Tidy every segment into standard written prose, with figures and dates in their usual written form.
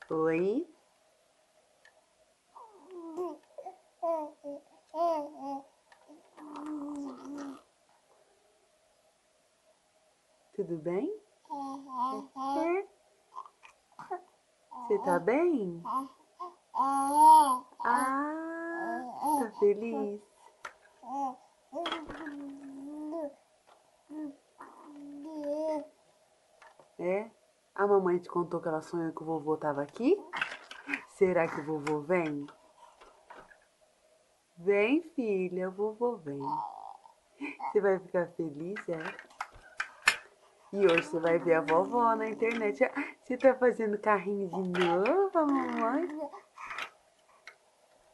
Oi? Tudo bem? Você tá bem? Ah, tá feliz? É? A mamãe te contou que ela sonhou que o vovô tava aqui? Será que o vovô vem? Vem, filha, o vovô vem. Você vai ficar feliz, é? E hoje você vai ver a vovó na internet. Você tá fazendo carrinho de novo, mamãe?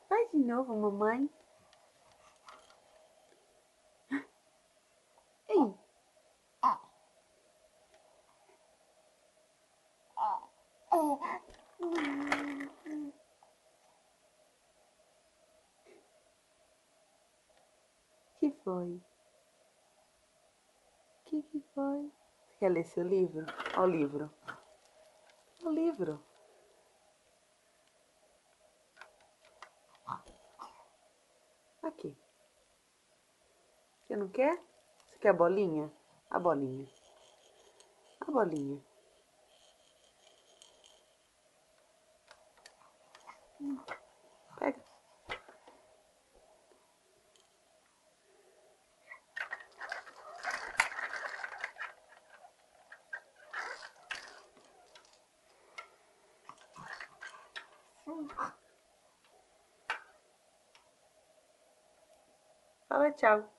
Faz de novo, mamãe. Ei. Que foi? Que foi? Você quer ler seu livro? Ó o livro. O livro. Aqui. Você não quer? Você quer a bolinha? A bolinha. A bolinha. Pega. Fala tchau.